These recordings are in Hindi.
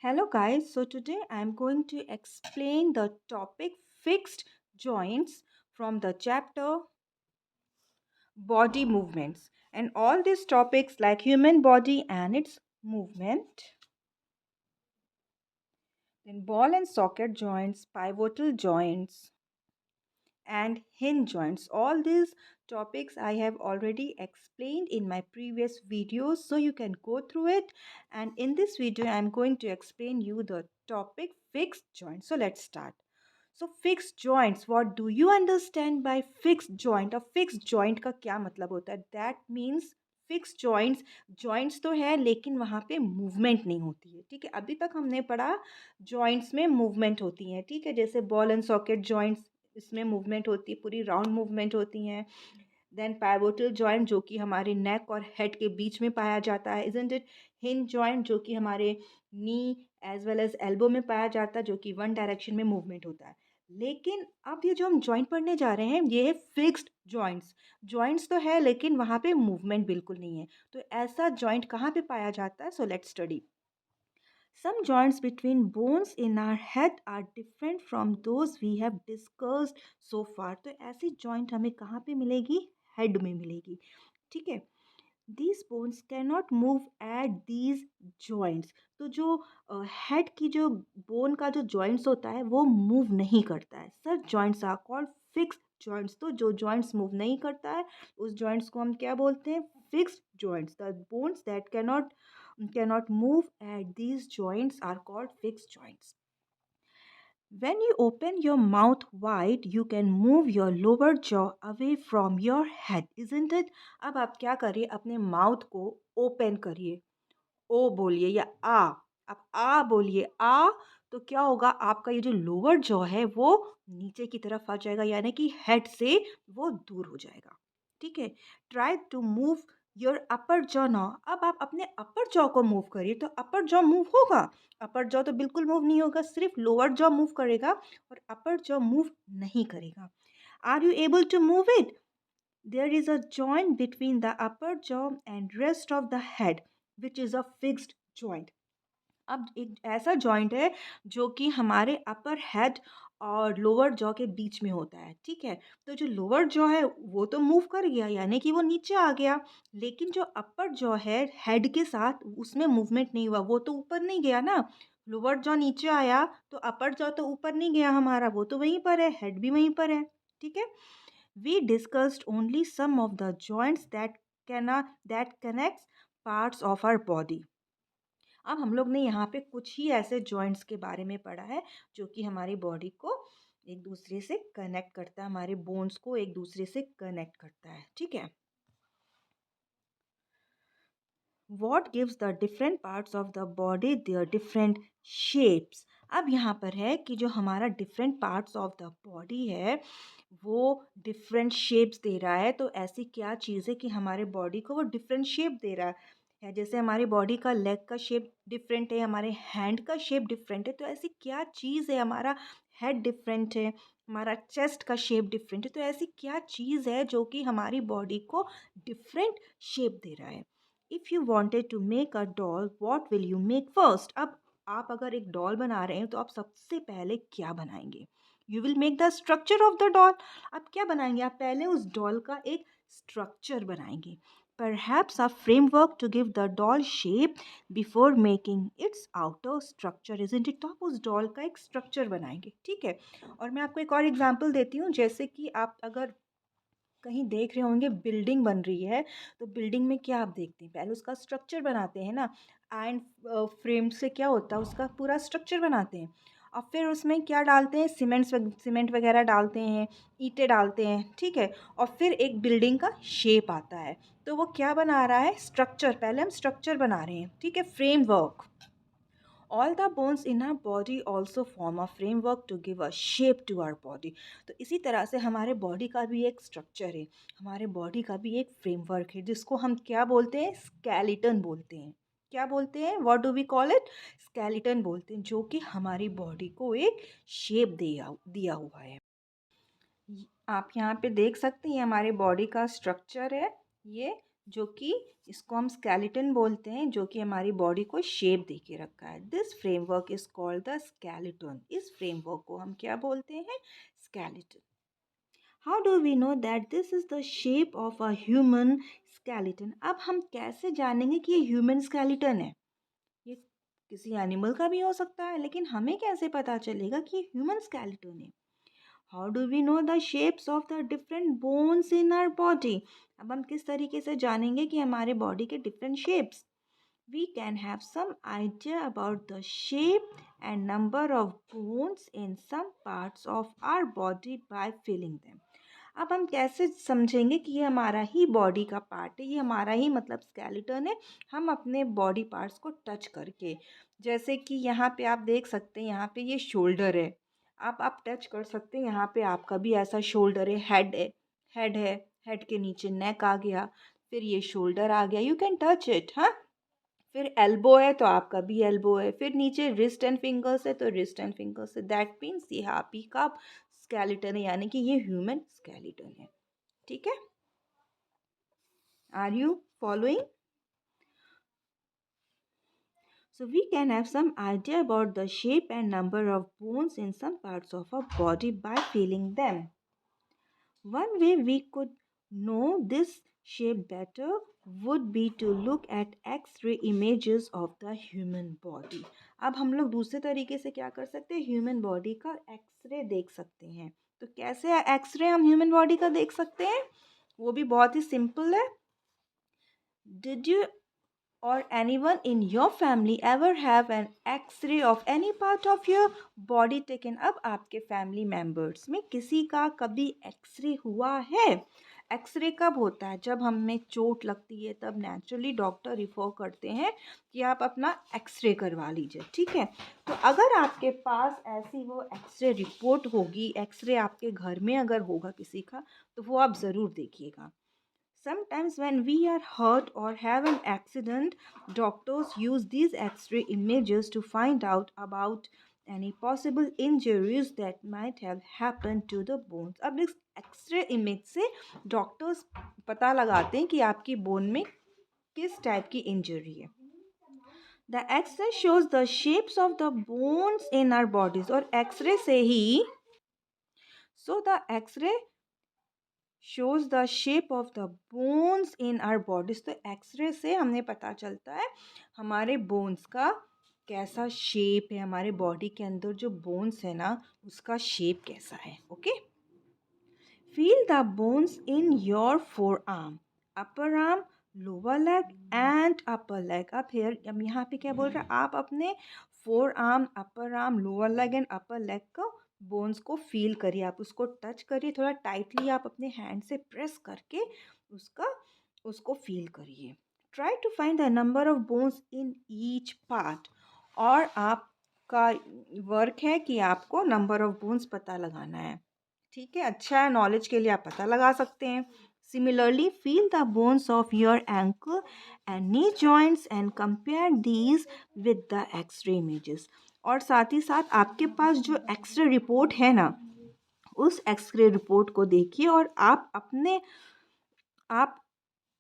Hello guys, so today I am going to explain the topic fixed joints from the chapter body movements and all these topics like human body and its movement, then ball and socket joints, pivotal joints and hinge joints. All these topics I have already explained in my previous videos, so you can go through it. And in this video I am going to explain you the topic fixed joints. So let's start. So fixed joints, what do you understand by fixed joint? अब fixed joint का क्या मतलब होता है? That means fix joints joints तो है लेकिन वहाँ पे मूवमेंट नहीं होती है। ठीक है, अभी तक हमने पढ़ा जॉइंट्स में मूवमेंट होती है। ठीक है, जैसे बॉल एंड सॉकेट जॉइंट्स, इसमें मूवमेंट होती है, पूरी राउंड मूवमेंट होती हैं। देन पाइवोटल जॉइंट जो कि हमारे नेक और हेड के बीच में पाया जाता है, इजंट इट। हिंज जॉइंट जो कि हमारे नी एज वेल एज एल्बो में पाया जाता है, जो कि वन डायरेक्शन में मूवमेंट होता है। लेकिन अब ये जो हम जॉइंट पढ़ने जा रहे हैं ये है फिक्स्ड जॉइंट्स। जॉइंट्स तो है लेकिन वहाँ पे मूवमेंट बिल्कुल नहीं है। तो ऐसा जॉइंट कहाँ पे पाया जाता है? So let's study. Some joints between bones in our head are different from those we have discussed so far. तो ऐसी जॉइंट हमें कहाँ पे मिलेगी? हेड में मिलेगी। ठीक है, these bones cannot move at these joints. तो जो हेड की जो बोन का जो जॉइंट्स होता है वो मूव नहीं करता है। Such joints are called fix joints. तो जो जॉइंट्स मूव नहीं करता है उस जॉइंट्स को हम क्या बोलते हैं? Fixed joints. The bones that cannot move at these joints are called fixed joints. When you open your mouth wide, you can move your lower jaw away from your head, isn't it? अब आप क्या करिए, अपने माउथ को ओपन करिए, ओ बोलिए या आ। आप आ बोलिए, आ। तो क्या होगा, आपका ये जो लोअर जॉ है वो नीचे की तरफ आ जाएगा, यानी कि हेड से वो दूर हो जाएगा। ठीक है, try to move your upper jaw now. अब आप अपने अपर जॉ को मूव करिए, तो अपर जॉ मूव होगा? अपर जॉ तो बिल्कुल मूव नहीं होगा, सिर्फ लोअर जॉ मूव करेगा और अपर जॉ मूव नहीं करेगा। Are you able to move it? There is a joint between the upper jaw and rest of the head, which is a fixed joint. अब एक ऐसा जॉइंट है जो कि हमारे अपर हेड और लोअर जॉ के बीच में होता है। ठीक है, तो जो लोअर जॉ है वो तो मूव कर गया, यानी कि वो नीचे आ गया। लेकिन जो अपर जॉ है हेड के साथ, उसमें मूवमेंट नहीं हुआ, वो तो ऊपर नहीं गया ना। लोअर जॉ नीचे आया तो अपर जॉ तो ऊपर नहीं गया हमारा, वो तो वहीं पर है, हेड भी वहीं पर है। ठीक है, we discussed only some of the joints that connects parts of our body. अब हम लोग ने यहाँ पे कुछ ही ऐसे जॉइंट्स के बारे में पढ़ा है जो कि हमारी बॉडी को एक दूसरे से कनेक्ट करता है, हमारे बोन्स को एक दूसरे से कनेक्ट करता है। ठीक है, what gives the different parts of the body their different shapes. अब यहाँ पर है कि जो हमारा different parts of the body है वो डिफरेंट शेप्स दे रहा है। तो ऐसी क्या चीज़ है कि हमारे बॉडी को वो डिफरेंट शेप दे रहा है? जैसे हमारी बॉडी का लेग का शेप डिफरेंट है, हमारे हैंड का शेप डिफरेंट है, तो ऐसी क्या चीज़ है? हमारा हेड डिफरेंट है, हमारा चेस्ट का शेप डिफरेंट है, तो ऐसी क्या चीज़ है जो कि हमारी बॉडी को डिफरेंट शेप दे रहा है? If you wanted to make a doll, what will you make first? अब आप अगर एक डॉल बना रहे हैं तो आप सबसे पहले क्या बनाएंगे? You will make the structure of the doll. आप क्या बनाएंगे? आप पहले उस डॉल का एक स्ट्रक्चर बनाएंगे। Perhaps a framework to give the doll shape before making its outer structure, isn't it? तो आप उस डॉल का एक स्ट्रक्चर बनाएंगे। ठीक है, और मैं आपको एक और एग्जांपल देती हूँ। जैसे कि आप अगर कहीं देख रहे होंगे बिल्डिंग बन रही है, तो बिल्डिंग में क्या आप देखते हैं? पहले उसका स्ट्रक्चर बनाते हैं ना। एंड फ्रेम से क्या होता है, उसका पूरा स्ट्रक्चर बनाते हैं और फिर उसमें क्या डालते हैं? सीमेंट वगैरह डालते हैं, ईंटें डालते हैं। ठीक है, और फिर एक बिल्डिंग का शेप आता है। तो वो क्या बना रहा है? स्ट्रक्चर। पहले हम स्ट्रक्चर बना रहे हैं। ठीक है, framework. All the bones in our body also form a framework to give a shape to our body. तो इसी तरह से हमारे बॉडी का भी एक स्ट्रक्चर है, हमारे बॉडी का भी एक फ्रेमवर्क है, जिसको हम क्या बोलते हैं? स्केलेटन बोलते हैं। क्या बोलते हैं? What do we call it? Skeleton बोलते हैं, जो कि हमारी बॉडी को एक शेप दिया हुआ है। आप यहाँ पे देख सकते हैं, हमारे बॉडी का स्ट्रक्चर है ये। जो कि इसको हम स्केलेटन बोलते हैं, जो कि हमारी बॉडी को शेप दे के रखा है। This framework is called the skeleton. इस फ्रेमवर्क को हम क्या बोलते हैं? Skeleton. How do we know that this is the shape of a human skeleton? अब हम कैसे जानेंगे कि ये ह्यूमन स्केलेटन है? ये किसी एनिमल का भी हो सकता है, लेकिन हमें कैसे पता चलेगा कि ये ह्यूमन स्केलेटन है? How do we know the shapes of the different bones in our body? अब हम किस तरीके से जानेंगे कि हमारे बॉडी के different shapes? We can have some idea about the shape and number of bones in some parts of our body by feeling them. अब हम कैसे समझेंगे कि ये हमारा ही बॉडी का पार्ट है, ये हमारा ही मतलब स्केलेटन है? हम अपने बॉडी पार्ट्स को टच करके, जैसे कि यहाँ पे आप देख सकते हैं, यहाँ पे ये शोल्डर है, आप टच कर सकते हैं, यहाँ पे आपका भी ऐसा शोल्डर है, हेड है, हेड है, हेड के नीचे नेक आ गया, फिर ये शोल्डर आ गया, यू कैन टच इट। हाँ, फिर एल्बो है तो आपका भी एल्बो है, फिर नीचे रिस्ट एंड फिंगर्स है तो रिस्ट एंड फिंगर्स है। दैट मीन्स ये आपी का स्केलेटन है, यानी कि ये ह्यूमन स्केलेटन है। ठीक है, are you following? So we can have some idea about the shape and number of bones in some parts of our body by feeling them. One way we could know this shape better would be to look at X-ray images of the human body. अब हम लोग दूसरे तरीके से क्या कर सकते हैं? ह्यूमन बॉडी का एक्सरे देख सकते हैं। तो कैसे एक्सरे हम ह्यूमन बॉडी का देख सकते हैं? वो भी बहुत ही सिंपल है। Did you or anyone in your family ever have an x-ray of any part of your body taken? अब आपके फैमिली मेंबर्स में किसी का कभी एक्सरे हुआ है? एक्सरे कब होता है? जब हमें चोट लगती है, तब नेचुरली डॉक्टर रिफर करते हैं कि आप अपना एक्सरे करवा लीजिए। ठीक है, तो अगर आपके पास ऐसी वो एक्सरे रिपोर्ट होगी, एक्सरे आपके घर में अगर होगा किसी का, तो वो आप ज़रूर देखिएगा। Sometimes, when we are hurt or have an accident, doctors use these x ray images to find out about any possible injuries that might have happened to the bones. अब इस एक्सरे इमेज से डॉक्टर्स पता लगाते हैं कि आपकी बोन में किस टाइप की इंजरी है। The x-ray shows the shapes of the bones in our bodies, और एक्सरे से ही the x-ray shows the shape of the bones in our bodies. तो एक्सरे से हमें पता चलता है हमारे बोन्स का कैसा शेप है, हमारे बॉडी के अंदर जो बोन्स है ना उसका शेप कैसा है। Okay, feel the bones in your four arm, upper arm, lower leg and upper leg. अब यहाँ पे क्या बोल रहा है? आप अपने four arm, upper arm, lower leg and upper leg का बोन्स को फील करिए, आप उसको टच करिए, थोड़ा टाइटली आप अपने हैंड से प्रेस करके उसको फील करिए। Try to find the number of bones in each part, और आपका वर्क है कि आपको नंबर ऑफ बोन्स पता लगाना है। ठीक है, अच्छा है, नॉलेज के लिए आप पता लगा सकते हैं। Similarly feel the bones of your ankle and knee joints and compare these with the x ray images. और साथ ही साथ आपके पास जो एक्सरे रिपोर्ट है ना, उस एक्सरे रिपोर्ट को देखिए और आप अपने आप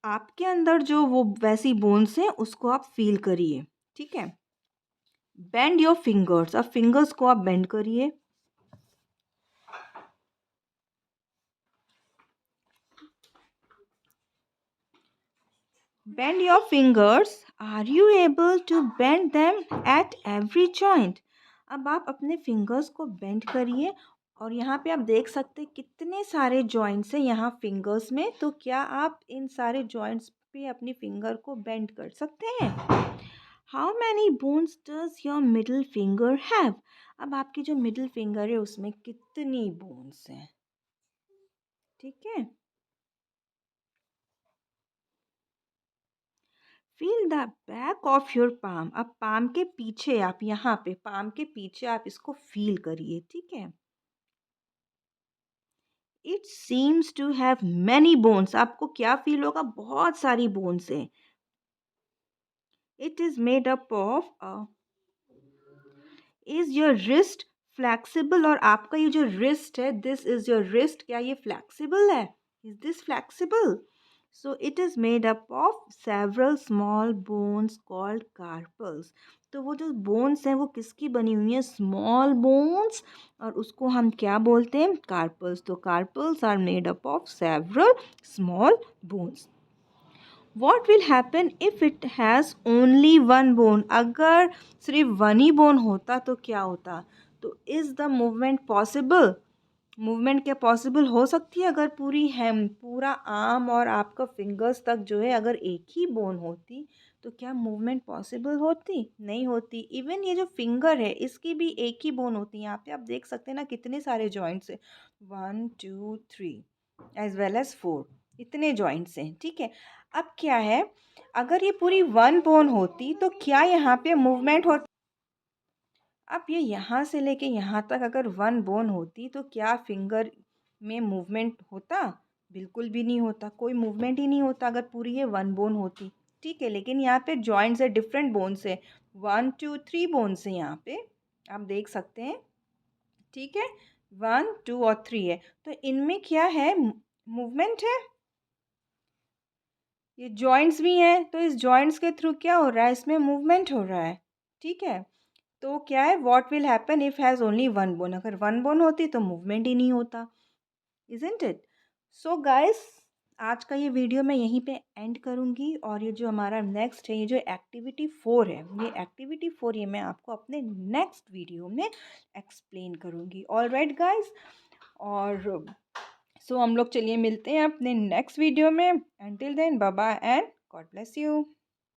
आपके अंदर जो वो वैसी बोन्स हैं उसको आप फील करिए। ठीक है, बेंड योर फिंगर्स, अब फिंगर्स को आप बेंड करिए। Bend your fingers. Are you able to bend them at every joint? अब आप अपने फिंगर्स को बेंड करिए, और यहाँ पे आप देख सकते हैं कितने सारे जॉइंट्स हैं यहाँ फिंगर्स में। तो क्या आप इन सारे जॉइंट्स पे अपनी फिंगर को बेंड कर सकते हैं? How many bones does your middle finger have? अब आपकी जो मिडिल फिंगर है उसमें कितनी बोन्स हैं? ठीक है, feel the back of your palm. अब पाम के पीछे, आप यहाँ पे पाम के पीछे आप इसको फील करिए। ठीक है, it seems to have many bones. आपको क्या फील होगा? बहुत सारी बोन्स हैं। It is made up of, is your wrist flexible? और आपका ये जो रिस्ट है, दिस इज योर रिस्ट, क्या ये फ्लैक्सिबल है? Is this flexible? So it is made up of several small bones called carpals. तो वो जो बोन्स हैं वो किसकी बनी हुई हैं? स्मॉल बोन्स, और उसको हम क्या बोलते हैं? कार्पल्स. तो carpals are made up of several small bones. What will happen if it has only one bone? अगर सिर्फ वन ही बोन होता तो क्या होता? तो is the movement possible? Movement क्या पॉसिबल हो सकती है अगर पूरी हैम, पूरा आर्म और आपका फिंगर्स तक जो है अगर एक ही बोन होती तो क्या मूवमेंट पॉसिबल होती? नहीं होती. इवन ये जो फिंगर है इसकी भी एक ही बोन होती है. यहाँ पे आप देख सकते हैं ना कितने सारे जॉइंट्स हैं. 1 2 3 एज वेल एज 4, इतने जॉइंट्स हैं. ठीक है. अब क्या है, अगर ये पूरी वन बोन होती तो क्या यहाँ पे मूवमेंट होती? अब ये यहाँ से लेके यहाँ तक अगर वन बोन होती तो क्या फिंगर में मूवमेंट होता? बिल्कुल भी नहीं होता. कोई मूवमेंट ही नहीं होता अगर पूरी ये वन बोन होती. ठीक है. लेकिन यहाँ पे जॉइंट्स है, डिफरेंट बोन्स है. 1 2 3 बोन्स है यहाँ पे, आप देख सकते हैं. ठीक है. 1 2 और 3 है. तो इनमें क्या है? मूवमेंट है. ये जॉइंट्स भी हैं तो इस जॉइंट्स के थ्रू क्या हो रहा है? इसमें मूवमेंट हो रहा है. ठीक है. तो क्या है, what will happen if has only one bone? अगर वन बोन होती तो मूवमेंट ही नहीं होता. Isn't it? सो गाइस, आज का ये वीडियो मैं यहीं पे एंड करूँगी, और ये जो हमारा नेक्स्ट है, ये जो एक्टिविटी 4 है, ये एक्टिविटी 4 ये मैं आपको अपने नेक्स्ट वीडियो में एक्सप्लेन करूँगी. All right guys. और सो हम लोग चलिए मिलते हैं अपने नेक्स्ट वीडियो में. Until then bye bye and God bless you.